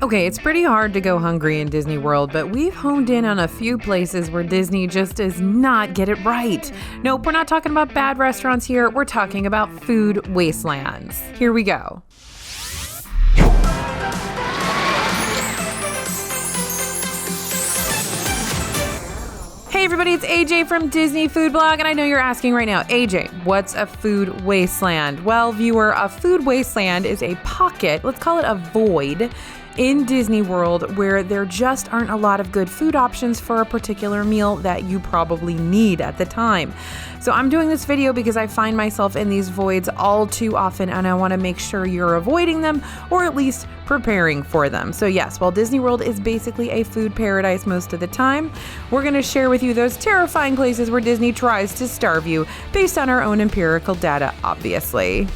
Okay, it's pretty hard to go hungry in Disney World, but we've honed in on a few places where Disney just does not get it right. Nope, we're not talking about bad restaurants here. We're talking about food wastelands. Here we go. Hey everybody, it's AJ from Disney Food Blog, and I know you're asking right now, AJ, what's a food wasteland? Well, viewer, a food wasteland is a pocket, let's call it a void, in Disney World where there just aren't a lot of good food options for a particular meal that you probably need at the time. So I'm doing this video because I find myself in these voids all too often, and I want to make sure you're avoiding them or at least preparing for them. So yes, while Disney World is basically a food paradise most of the time, we're going to share with you those terrifying places where Disney tries to starve you based on our own empirical data, obviously.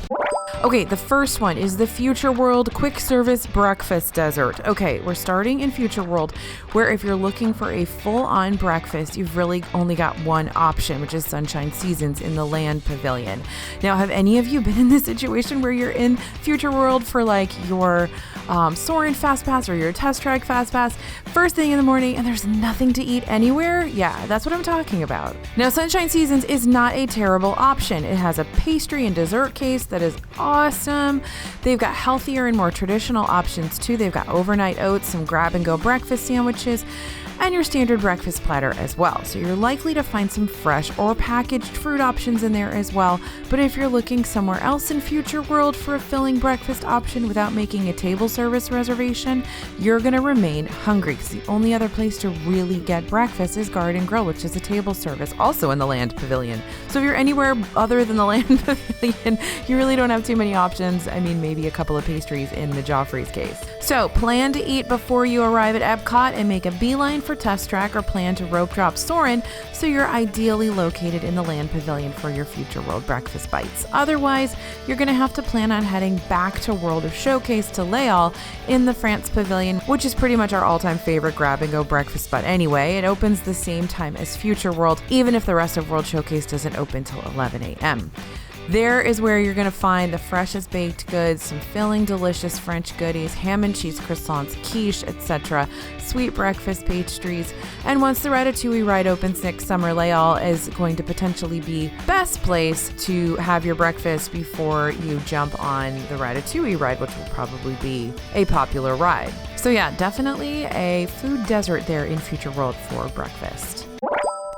Okay, the first one is the Future World Quick Service Breakfast Desert. Okay, we're starting in Future World, where if you're looking for a full-on breakfast, you've really only got one option, which is Sunshine Seasons in the Land Pavilion. Now, have any of you been in this situation where you're in Future World for like your Soarin' Fast Pass or your Test Track Fast Pass first thing in the morning and there's nothing to eat anywhere? Yeah, that's what I'm talking about. Now, Sunshine Seasons is not a terrible option. It has a pastry and dessert case that is awesome. They've got healthier and more traditional options too. They've got overnight oats, some grab-and-go breakfast sandwiches, and your standard breakfast platter as well. So you're likely to find some fresh or packaged fruit options in there as well. But if you're looking somewhere else in Future World for a filling breakfast option without making a table service reservation, you're going to remain hungry because the only other place to really get breakfast is Garden Grill, which is a table service also in the Land Pavilion. So if you're anywhere other than the Land Pavilion, you really don't have too many options. I mean, maybe a couple of pastries in the Joffrey's case. So plan to eat before you arrive at Epcot and make a beeline for Test Track, or plan to rope drop Soarin' so you're ideally located in the Land Pavilion for your Future World breakfast bites. Otherwise, you're going to have to plan on heading back to World of Showcase to Les Halles in the France Pavilion, which is pretty much our all-time favorite grab-and-go breakfast spot anyway. It opens the same time as Future World, even if the rest of World Showcase doesn't open till 11 a.m. There is where you're going to find the freshest baked goods, some filling, delicious French goodies, ham and cheese croissants, quiche, etc., sweet breakfast pastries. And once the Ratatouille ride opens next summer, Les Halles is going to potentially be best place to have your breakfast before you jump on the Ratatouille ride, which will probably be a popular ride. So yeah, definitely a food desert there in Future World for breakfast.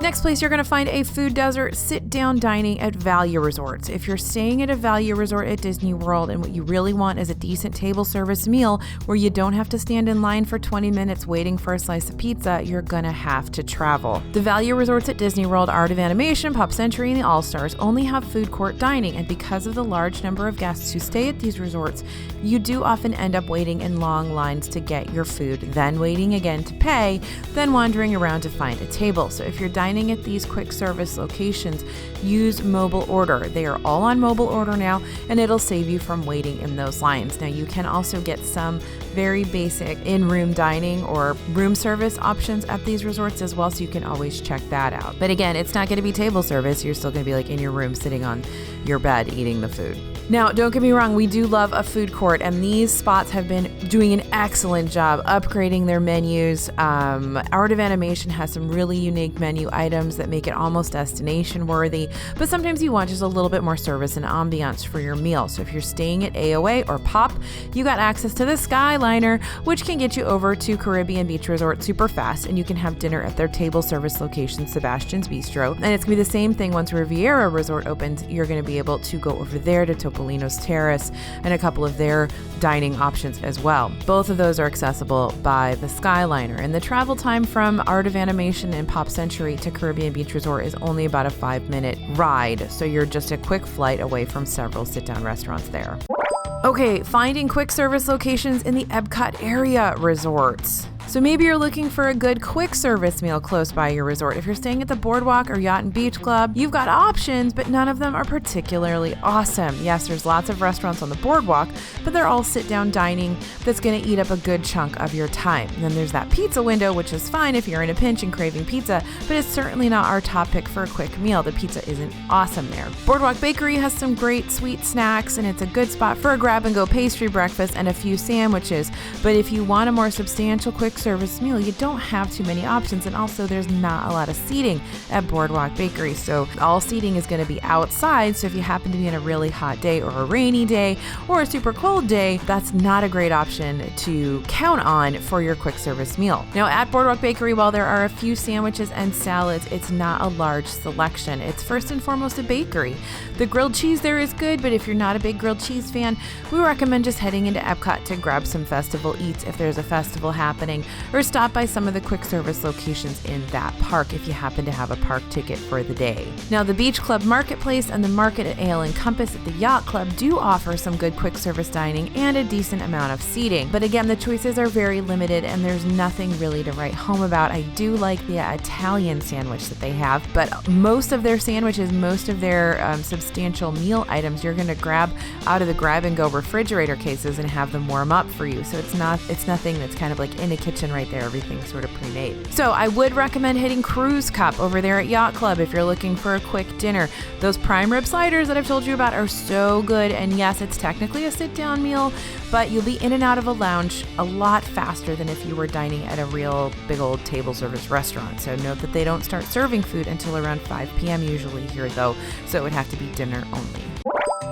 Next place you're going to find a food desert, sit-down dining at Value Resorts. If you're staying at a Value Resort at Disney World and what you really want is a decent table service meal where you don't have to stand in line for 20 minutes waiting for a slice of pizza, you're going to have to travel. The Value Resorts at Disney World, Art of Animation, Pop Century, and the All-Stars only have food court dining, and because of the large number of guests who stay at these resorts, you do often end up waiting in long lines to get your food, then waiting again to pay, then wandering around to find a table. So if you're dining at these quick service locations, use mobile order. They are all on mobile order now, and it'll save you from waiting in those lines. Now, you can also get some very basic in-room dining or room service options at these resorts as well, so you can always check that out. But again, it's not going to be table service. You're still going to be like in your room sitting on your bed eating the food. Now, don't get me wrong, we do love a food court, and these spots have been doing an excellent job upgrading their menus. Art of Animation has some really unique menu items that make it almost destination worthy, but sometimes you want just a little bit more service and ambiance for your meal. So if you're staying at AOA or Pop, you got access to the Skyliner, which can get you over to Caribbean Beach Resort super fast, and you can have dinner at their table service location, Sebastian's Bistro. And it's gonna be the same thing once Riviera Resort opens. You're gonna be able to go over there to Topolino's Terrace and a couple of their dining options as well. Both of those are accessible by the Skyliner, and the travel time from Art of Animation and Pop Century to Caribbean Beach Resort is only about a 5-minute ride, so you're just a quick flight away from several sit-down restaurants there. Okay, finding quick service locations in the Epcot area resorts. So maybe you're looking for a good quick service meal close by your resort. If you're staying at the Boardwalk or Yacht and Beach Club, you've got options, but none of them are particularly awesome. Yes, there's lots of restaurants on the Boardwalk, but they're all sit-down dining that's going to eat up a good chunk of your time. And then there's that pizza window, which is fine if you're in a pinch and craving pizza, but it's certainly not our top pick for a quick meal. The pizza isn't awesome there. Boardwalk Bakery has some great sweet snacks, and it's a good spot for a grab-and-go pastry breakfast and a few sandwiches. But if you want a more substantial quick service meal, you don't have too many options, and also there's not a lot of seating at Boardwalk Bakery. So all seating is going to be outside, so if you happen to be in a really hot day or a rainy day or a super cold day, that's not a great option to count on for your quick service meal. Now at Boardwalk Bakery, while there are a few sandwiches and salads, it's not a large selection. It's first and foremost a bakery. The grilled cheese there is good, but if you're not a big grilled cheese fan, we recommend just heading into Epcot to grab some festival eats if there's a festival happening, or stop by some of the quick service locations in that park if you happen to have a park ticket for the day. Now the Beach Club Marketplace and the Market at Ale and Compass at the Yacht Club do offer some good quick service dining and a decent amount of seating. But again, the choices are very limited and there's nothing really to write home about. I do like the Italian sandwich that they have, but most of their sandwiches, most of their substantial meal items, you're going to grab out of the grab-and-go refrigerator cases and have them warm up for you. So it's nothing that's kind of like in a kitchen right there. Everything's sort of pre-made. So I would recommend hitting Cruise Cup over there at Yacht Club if you're looking for a quick dinner. Those prime rib sliders that I've told you about are so good, and yes, it's technically a sit-down meal, but you'll be in and out of a lounge a lot faster than if you were dining at a real big old table service restaurant. So note that they don't start serving food until around 5 p.m. usually here though, so it would have to be dinner only.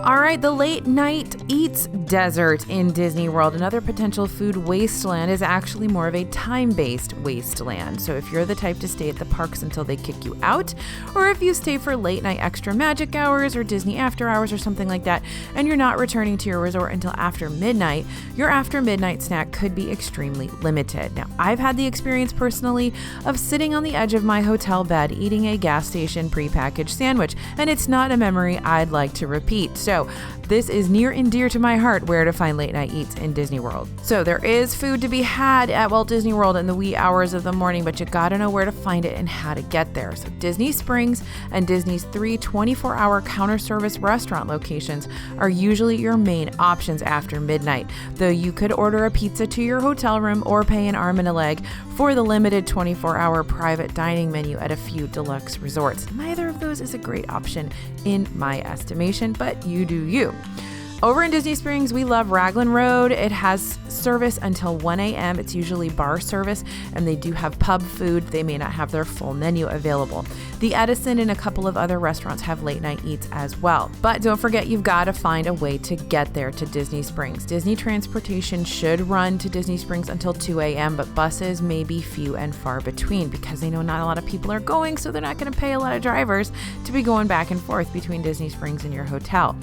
All right, the late night eats desert in Disney World. Another potential food wasteland is actually more of a time-based wasteland. So if you're the type to stay at the parks until they kick you out, or if you stay for late night extra magic hours or Disney after hours or something like that, and you're not returning to your resort until after midnight, your after midnight snack could be extremely limited. Now, I've had the experience personally of sitting on the edge of my hotel bed eating a gas station prepackaged sandwich, and it's not a memory I'd like to repeat. So this is near and dear to my heart, where to find late night eats in Disney World. So there is food to be had at Walt Disney World in the wee hours of the morning, but you gotta know where to find it and how to get there. So Disney Springs and Disney's 3 24-hour counter service restaurant locations are usually your main options after midnight, though you could order a pizza to your hotel room or pay an arm and a leg for the limited 24-hour private dining menu at a few deluxe resorts. Neither of those is a great option in my estimation, but you do you. Over in Disney Springs, we love Raglan Road. It has service until 1 a.m. It's usually bar service, and they do have pub food. They may not have their full menu available. The Edison and a couple of other restaurants have late night eats as well. But don't forget, you've got to find a way to get there to Disney Springs. Disney transportation should run to Disney Springs until 2 a.m., but buses may be few and far between because they know not a lot of people are going, so they're not going to pay a lot of drivers to be going back and forth between Disney Springs and your hotel.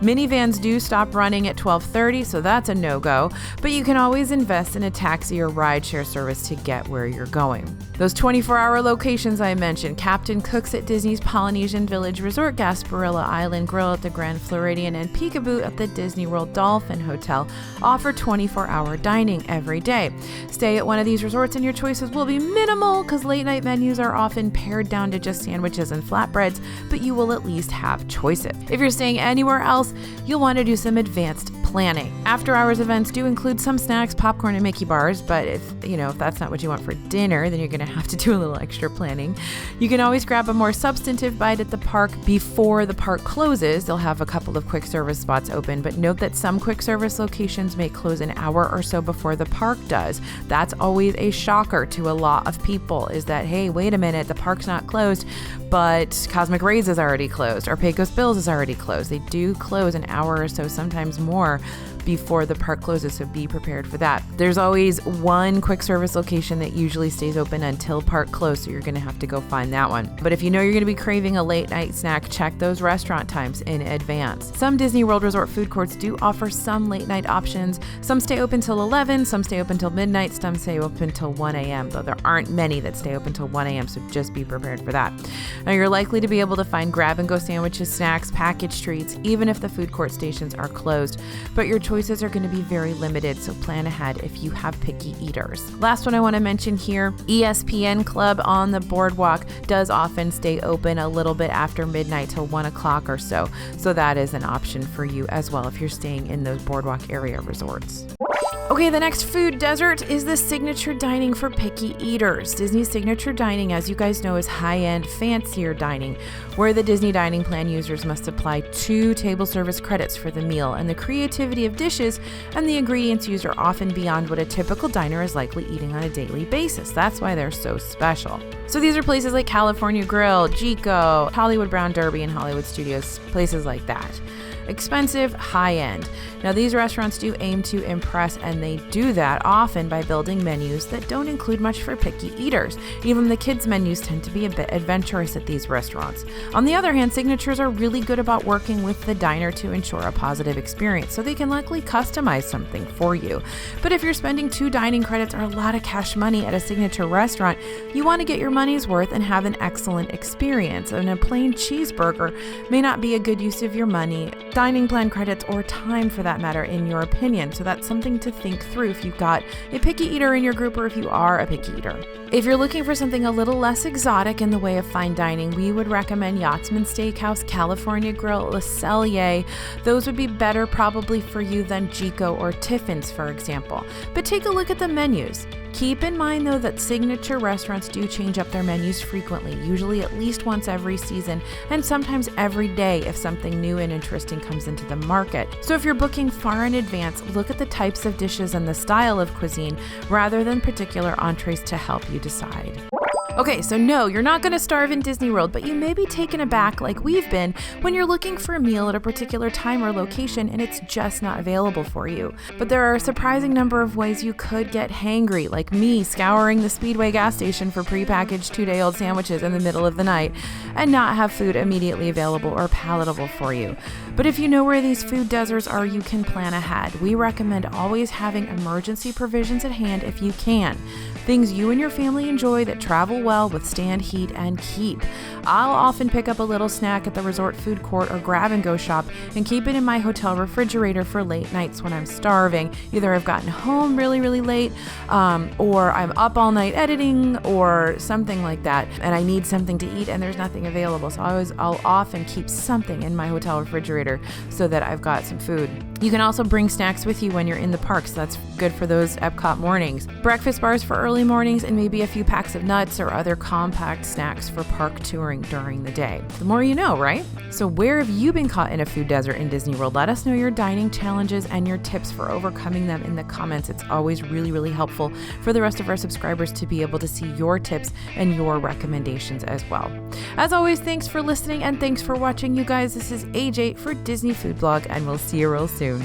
Minivans do stop running at 12:30, so that's a no-go, but you can always invest in a taxi or rideshare service to get where you're going. Those 24-hour locations I mentioned, Captain Cook's at Disney's Polynesian Village Resort, Gasparilla Island Grill at the Grand Floridian, and Peekaboo at the Disney World Dolphin Hotel offer 24-hour dining every day. Stay at one of these resorts and your choices will be minimal because late-night menus are often pared down to just sandwiches and flatbreads, but you will at least have choices. If you're staying anywhere else, you'll want to do some advanced planning. After-hours events do include some snacks, popcorn, and Mickey bars, but if that's not what you want for dinner, then you're going to have to do a little extra planning. You can always grab a more substantive bite at the park before the park closes. They'll have a couple of quick service spots open, but note that some quick service locations may close an hour or so before the park does. That's always a shocker to a lot of people, is that, hey, wait a minute, the park's not closed, but Cosmic Rays is already closed, or Pecos Bills is already closed. They do close an hour or so, sometimes more, before the park closes, so be prepared for that. There's always one quick service location that usually stays open until park close, so you're going to have to go find that one. But if you know you're going to be craving a late night snack, check those restaurant times in advance. Some Disney World Resort food courts do offer some late night options. Some stay open till 11, some stay open till midnight, some stay open till 1 a.m., though there aren't many that stay open till 1 a.m., so just be prepared for that. Now, you're likely to be able to find grab-and-go sandwiches, snacks, packaged treats, even if the food court stations are closed, but your choice choices are going to be very limited, so plan ahead if you have picky eaters. Last one I want to mention here, ESPN Club on the Boardwalk does often stay open a little bit after midnight till 1 o'clock or so. So that is an option for you as well if you're staying in those Boardwalk area resorts. Okay, the next food desert is the signature dining for picky eaters. Disney's signature dining, as you guys know, is high-end, fancier dining, where the Disney Dining Plan users must apply 2 table service credits for the meal, and the creativity of dishes and the ingredients used are often beyond what a typical diner is likely eating on a daily basis. That's why they're so special. So these are places like California Grill, Chico, Hollywood Brown Derby, and Hollywood Studios, places like that. Expensive, high-end. Now, these restaurants do aim to impress, and they do that often by building menus that don't include much for picky eaters. Even the kids' menus tend to be a bit adventurous at these restaurants. On the other hand, signatures are really good about working with the diner to ensure a positive experience, so they can likely customize something for you. But if you're spending 2 dining credits or a lot of cash money at a signature restaurant, you want to get your money's worth and have an excellent experience. And a plain cheeseburger may not be a good use of your money, dining plan credits, or time for that matter, in your opinion. So that's something to think through if you've got a picky eater in your group or if you are a picky eater. If you're looking for something a little less exotic in the way of fine dining, we would recommend Yachtsman Steakhouse, California Grill, Le Cellier. Those would be better probably for you than Chico or Tiffin's, for example. But take a look at the menus. Keep in mind, though, that signature restaurants do change up their menus frequently, usually at least once every season, and sometimes every day if something new and interesting comes into the market. So if you're booking far in advance, look at the types of dishes and the style of cuisine rather than particular entrees to help you decide. Okay, so no, you're not going to starve in Disney World, but you may be taken aback like we've been when you're looking for a meal at a particular time or location and it's just not available for you. But there are a surprising number of ways you could get hangry, like me scouring the Speedway gas station for prepackaged 2-day-old sandwiches in the middle of the night and not have food immediately available or palatable for you. But if you know where these food deserts are, you can plan ahead. We recommend always having emergency provisions at hand if you can. Things you and your family enjoy that travel well, withstand heat, and keep. I'll often pick up a little snack at the resort food court or grab-and-go shop and keep it in my hotel refrigerator for late nights when I'm starving. Either I've gotten home really, really late, or I'm up all night editing or something like that, and I need something to eat and there's nothing available. So I'll often keep something in my hotel refrigerator so that I've got some food. You can also bring snacks with you when you're in the parks. That's good for those Epcot mornings. Breakfast bars for early mornings and maybe a few packs of nuts or other compact snacks for park touring during the day. The more you know, right? So where have you been caught in a food desert in Disney World? Let us know your dining challenges and your tips for overcoming them in the comments. It's always really, really helpful for the rest of our subscribers to be able to see your tips and your recommendations as well. As always, thanks for listening and thanks for watching, you guys. This is AJ for Disney Food Blog, and we'll see you real soon.